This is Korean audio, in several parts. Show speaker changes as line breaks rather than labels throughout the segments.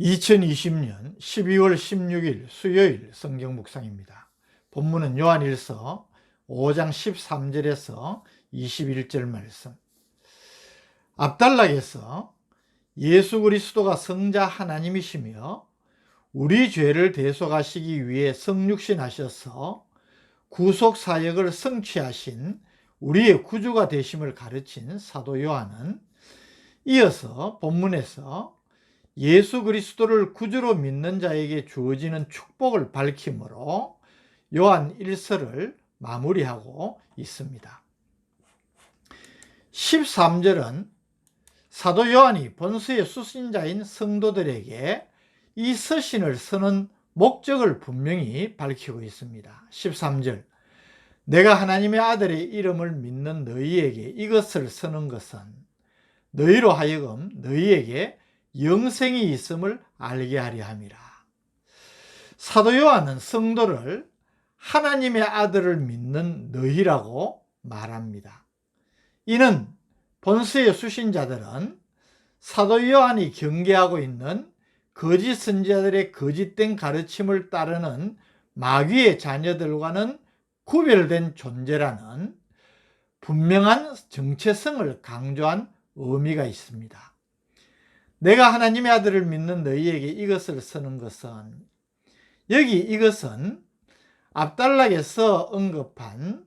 2020년 12월 16일 수요일 성경 묵상입니다. 본문은 요한일서 5장 13절에서 21절 말씀. 앞단락에서 예수 그리스도가 성자 하나님이시며 우리 죄를 대속하시기 위해 성육신하셔서 구속 사역을 성취하신 우리의 구주가 되심을 가르친 사도 요한은 이어서 본문에서 예수 그리스도를 구주로 믿는 자에게 주어지는 축복을 밝히므로 요한 1서를 마무리하고 있습니다. 13절은 사도 요한이 본서의 수신자인 성도들에게 이 서신을 쓰는 목적을 분명히 밝히고 있습니다. 13절, 내가 하나님의 아들의 이름을 믿는 너희에게 이것을 쓰는 것은 너희로 하여금 너희에게 영생이 있음을 알게 하려 함이라. 사도 요한은 성도를 하나님의 아들을 믿는 너희라고 말합니다. 이는 본서의 수신자들은 사도 요한이 경계하고 있는 거짓 선지자들의 거짓된 가르침을 따르는 마귀의 자녀들과는 구별된 존재라는 분명한 정체성을 강조한 의미가 있습니다. 내가 하나님의 아들을 믿는 너희에게 이것을 쓰는 것은, 여기 이것은 앞단락에서 언급한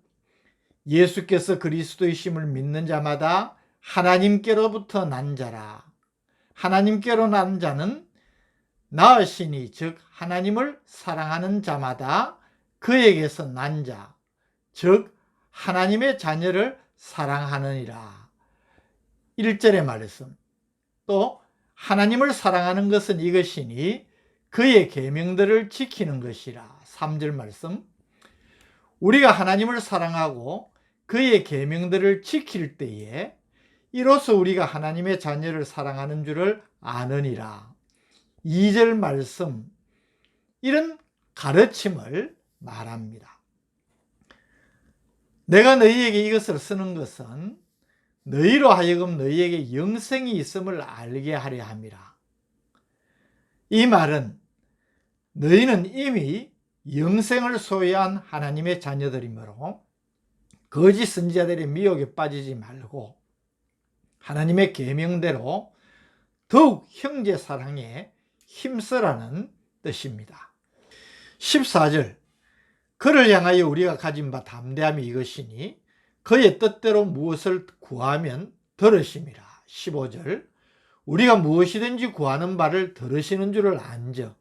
예수께서 그리스도이심을 믿는 자마다 하나님께로부터 난 자라. 하나님께로 난 자는 낳으시니 즉 하나님을 사랑하는 자마다 그에게서 난 자, 즉 하나님의 자녀를 사랑하느니라. 1절의 말씀. 또 하나님을 사랑하는 것은 이것이니 그의 계명들을 지키는 것이라. 3절 말씀. 우리가 하나님을 사랑하고 그의 계명들을 지킬 때에 이로써 우리가 하나님의 자녀를 사랑하는 줄을 아느니라. 2절 말씀. 이런 가르침을 말합니다. 내가 너희에게 이것을 쓰는 것은 너희로 하여금 너희에게 영생이 있음을 알게 하려 함이라. 이 말은 너희는 이미 영생을 소유한 하나님의 자녀들이므로 거짓 선지자들의 미혹에 빠지지 말고 하나님의 계명대로 더욱 형제 사랑에 힘쓰라는 뜻입니다. 14절, 그를 향하여 우리가 가진 바 담대함이 이것이니 그의 뜻대로 무엇을 구하면 들으심이라. 15절, 우리가 무엇이든지 구하는 바를 들으시는 줄을 안즉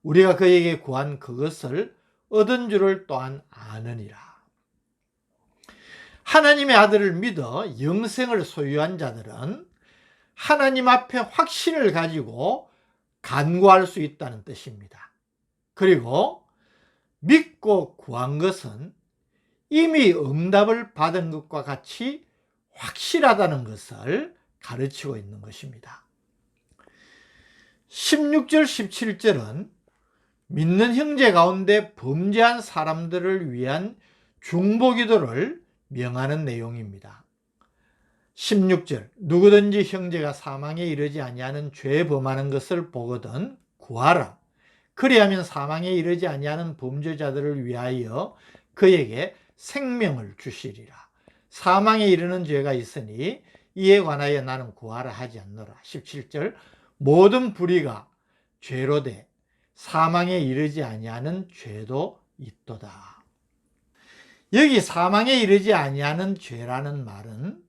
우리가 그에게 구한 그것을 얻은 줄을 또한 아느니라. 하나님의 아들을 믿어 영생을 소유한 자들은 하나님 앞에 확신을 가지고 간구할 수 있다는 뜻입니다. 그리고 믿고 구한 것은 이미 응답을 받은 것과 같이 확실하다는 것을 가르치고 있는 것입니다. 16절, 17절은 믿는 형제 가운데 범죄한 사람들을 위한 중보기도를 명하는 내용입니다. 16절, 누구든지 형제가 사망에 이르지 아니하는 죄 범하는 것을 보거든 구하라. 그리하면 사망에 이르지 아니하는 범죄자들을 위하여 그에게 생명을 주시리라. 사망에 이르는 죄가 있으니 이에 관하여 나는 구하라 하지 않노라. 17절, 모든 불의가 죄로 돼 사망에 이르지 아니하는 죄도 있도다. 여기 사망에 이르지 아니하는 죄라는 말은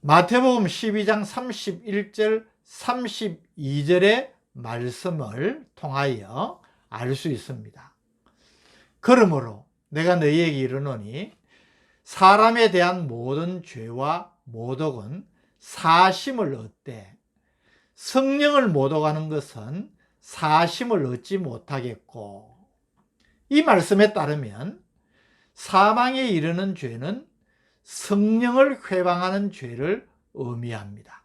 마태복음 12장 31절 32절의 말씀을 통하여 알 수 있습니다. 그러므로 내가 너희에게 이르노니 사람에 대한 모든 죄와 모독은 사심을 얻되 성령을 모독하는 것은 사심을 얻지 못하겠고, 이 말씀에 따르면 사망에 이르는 죄는 성령을 회방하는 죄를 의미합니다.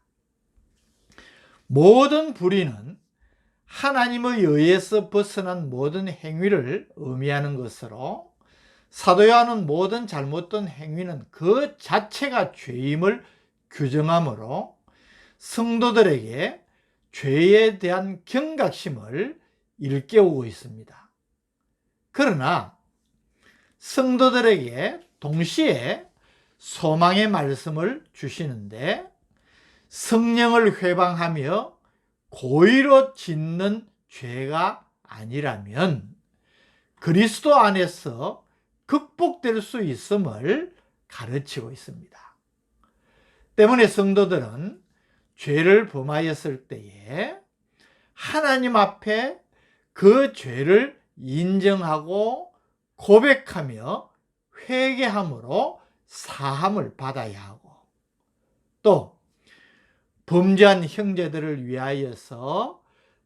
모든 불의는 하나님의 의에서 벗어난 모든 행위를 의미하는 것으로 사도 요한은 모든 잘못된 행위는 그 자체가 죄임을 규정하므로 성도들에게 죄에 대한 경각심을 일깨우고 있습니다. 그러나 성도들에게 동시에 소망의 말씀을 주시는데, 성령을 회방하며 고의로 짓는 죄가 아니라면 그리스도 안에서 극복될 수 있음을 가르치고 있습니다. 때문에 성도들은 죄를 범하였을 때에 하나님 앞에 그 죄를 인정하고 고백하며 회개함으로 사함을 받아야 하고, 또 범죄한 형제들을 위하여서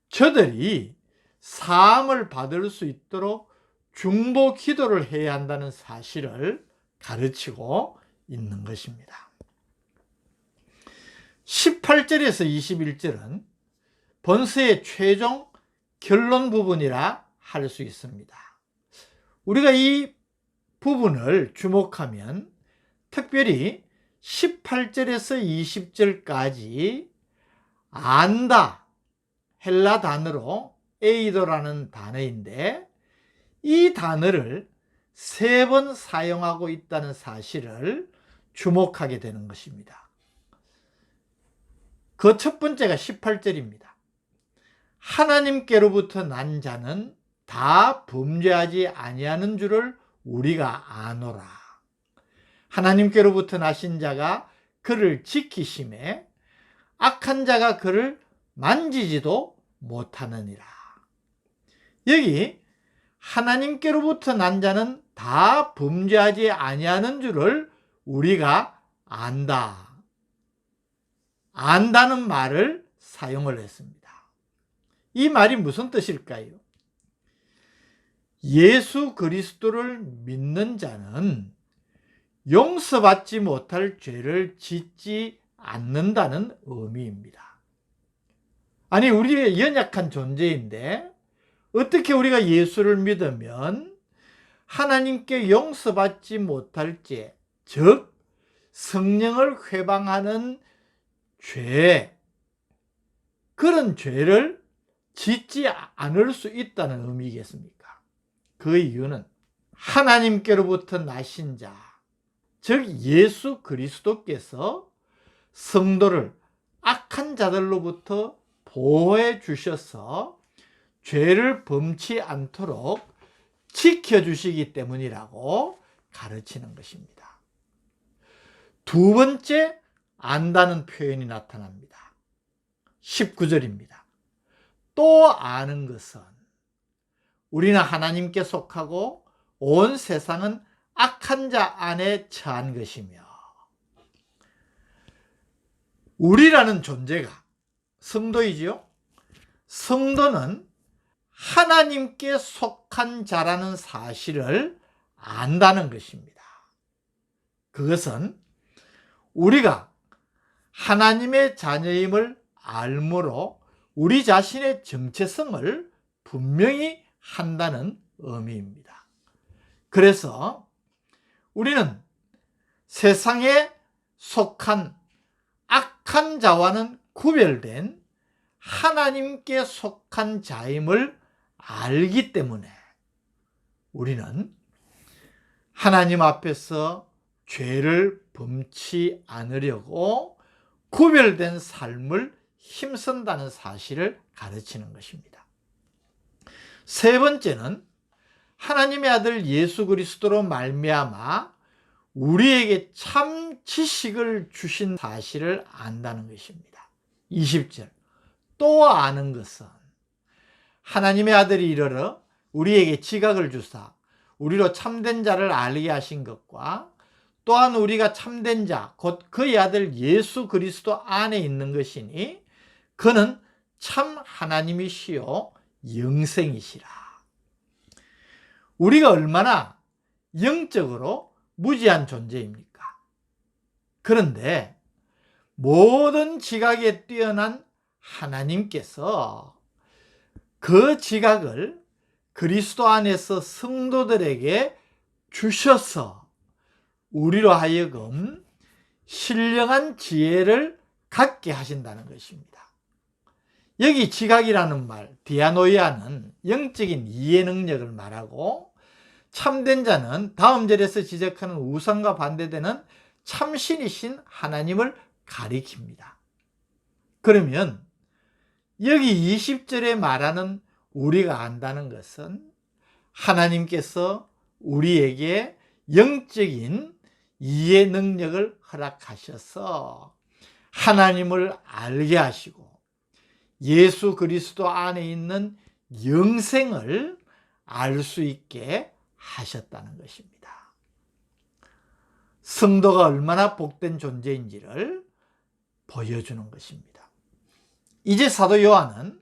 저들이 사함을 받을 수 있도록 중보 기도를 해야 한다는 사실을 가르치고 있는 것입니다. 18절에서 21절은 본서의 최종 결론 부분이라 할 수 있습니다. 우리가 이 부분을 주목하면 특별히 18절에서 20절까지 안다, 헬라 단어로 에이도라는 단어인데, 이 단어를 3번 사용하고 있다는 사실을 주목하게 되는 것입니다. 그 첫 번째가 18절입니다. 하나님께로부터 난 자는 다 범죄하지 아니하는 줄을 우리가 아노라. 하나님께로부터 나신 자가 그를 지키심에 악한 자가 그를 만지지도 못하느니라. 여기 하나님께로부터 난 자는 다 범죄하지 아니하는 줄을 우리가 안다. 안다는 말을 사용을 했습니다. 이 말이 무슨 뜻일까요? 예수 그리스도를 믿는 자는 용서받지 못할 죄를 짓지 않는다는 의미입니다. 아니, 우리의 연약한 존재인데 어떻게 우리가 예수를 믿으면 하나님께 용서받지 못할 죄, 즉 성령을 회방하는 죄, 그런 죄를 짓지 않을 수 있다는 의미겠습니까? 그 이유는 하나님께로부터 나신 자, 즉 예수 그리스도께서 성도를 악한 자들로부터 보호해 주셔서 죄를 범치 않도록 지켜주시기 때문이라고 가르치는 것입니다. 두 번째, 안다는 표현이 나타납니다. 19절입니다. 또 아는 것은 우리는 하나님께 속하고 온 세상은 악한 자 안에 처한 것이며, 우리라는 존재가 성도이지요. 성도는 하나님께 속한 자라는 사실을 안다는 것입니다. 그것은 우리가 하나님의 자녀임을 알므로 우리 자신의 정체성을 분명히 한다는 의미입니다. 그래서 우리는 세상에 속한 악한 자와는 구별된 하나님께 속한 자임을 알기 때문에 우리는 하나님 앞에서 죄를 범치 않으려고 구별된 삶을 힘쓴다는 사실을 가르치는 것입니다. 세 번째는 하나님의 아들 예수 그리스도로 말미암아 우리에게 참 지식을 주신 사실을 안다는 것입니다. 20절, 또 아는 것은 하나님의 아들이 이르러 우리에게 지각을 주사 우리로 참된 자를 알게 하신 것과 또한 우리가 참된 자, 곧 그의 아들 예수 그리스도 안에 있는 것이니 그는 참 하나님이시요 영생이시라. 우리가 얼마나 영적으로 무지한 존재입니까? 그런데 모든 지각에 뛰어난 하나님께서 그 지각을 그리스도 안에서 성도들에게 주셔서 우리로 하여금 신령한 지혜를 갖게 하신다는 것입니다. 여기 지각이라는 말, 디아노이아는 영적인 이해 능력을 말하고, 참된 자는 다음 절에서 지적하는 우상과 반대되는 참신이신 하나님을 가리킵니다. 그러면 여기 20절에 말하는 우리가 안다는 것은 하나님께서 우리에게 영적인 이해 능력을 허락하셔서 하나님을 알게 하시고 예수 그리스도 안에 있는 영생을 알 수 있게 하셨다는 것입니다. 성도가 얼마나 복된 존재인지를 보여주는 것입니다. 이제 사도 요한은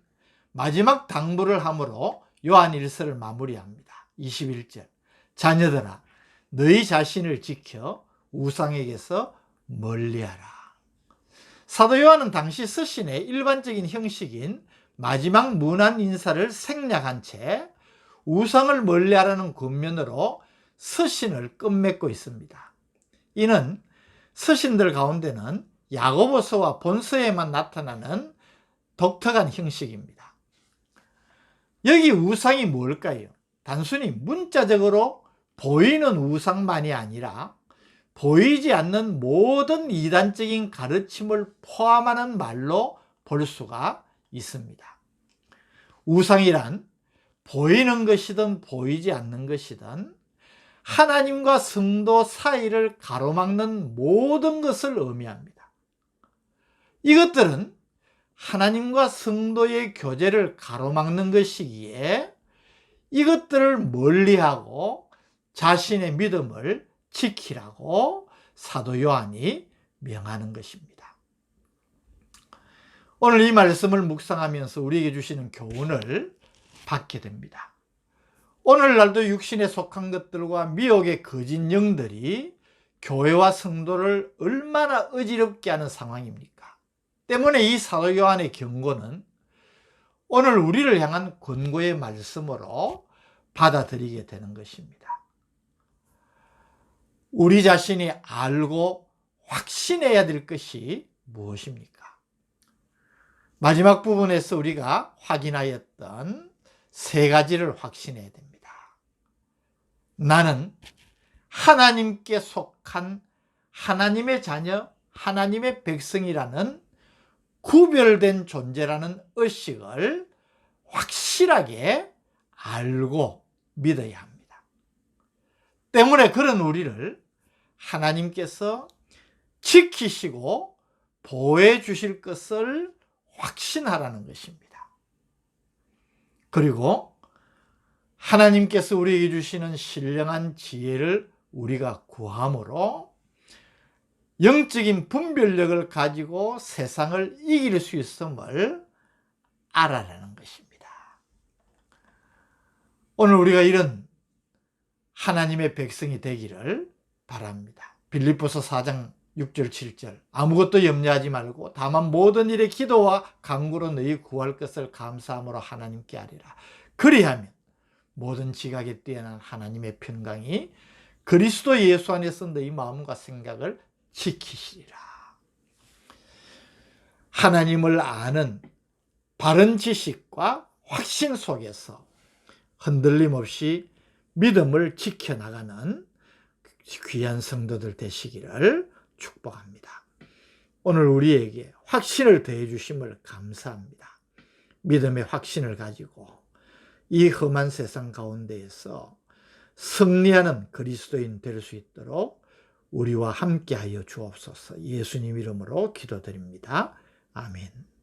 마지막 당부를 함으로 요한 1서를 마무리합니다. 21절, 자녀들아 너희 자신을 지켜 우상에게서 멀리하라. 사도 요한은 당시 서신의 일반적인 형식인 마지막 문안 인사를 생략한 채 우상을 멀리하라는 권면으로 서신을 끝맺고 있습니다. 이는 서신들 가운데는 야고보서와 본서에만 나타나는 독특한 형식입니다. 여기 우상이 뭘까요? 단순히 문자적으로 보이는 우상만이 아니라 보이지 않는 모든 이단적인 가르침을 포함하는 말로 볼 수가 있습니다. 우상이란 보이는 것이든 보이지 않는 것이든 하나님과 성도 사이를 가로막는 모든 것을 의미합니다. 이것들은 하나님과 성도의 교제를 가로막는 것이기에 이것들을 멀리하고 자신의 믿음을 지키라고 사도 요한이 명하는 것입니다. 오늘 이 말씀을 묵상하면서 우리에게 주시는 교훈을 받게 됩니다. 오늘날도 육신에 속한 것들과 미혹의 거짓 영들이 교회와 성도를 얼마나 어지럽게 하는 상황입니까? 때문에 이 사도 요한의 경고는 오늘 우리를 향한 권고의 말씀으로 받아들이게 되는 것입니다. 우리 자신이 알고 확신해야 될 것이 무엇입니까? 마지막 부분에서 우리가 확인하였던 세 가지를 확신해야 됩니다. 나는 하나님께 속한 하나님의 자녀, 하나님의 백성이라는 구별된 존재라는 의식을 확실하게 알고 믿어야 합니다. 때문에 그런 우리를 하나님께서 지키시고 보호해 주실 것을 확신하라는 것입니다. 그리고 하나님께서 우리에게 주시는 신령한 지혜를 우리가 구함으로 영적인 분별력을 가지고 세상을 이길 수 있음을 알아내는 것입니다. 오늘 우리가 이런 하나님의 백성이 되기를 바랍니다. 빌립보서 4장 6절 7절 아무것도 염려하지 말고 다만 모든 일에 기도와 간구로 너희 구할 것을 감사함으로 하나님께 아뢰라. 그리하면 모든 지각에 뛰어난 하나님의 평강이 그리스도 예수 안에서 너희 마음과 생각을 지키시리라. 하나님을 아는 바른 지식과 확신 속에서 흔들림 없이 믿음을 지켜나가는 귀한 성도들 되시기를 축복합니다. 오늘 우리에게 확신을 더해 주심을 감사합니다. 믿음의 확신을 가지고 이 험한 세상 가운데에서 승리하는 그리스도인 될 수 있도록 우리와 함께하여 주옵소서. 예수님 이름으로 기도드립니다. 아멘.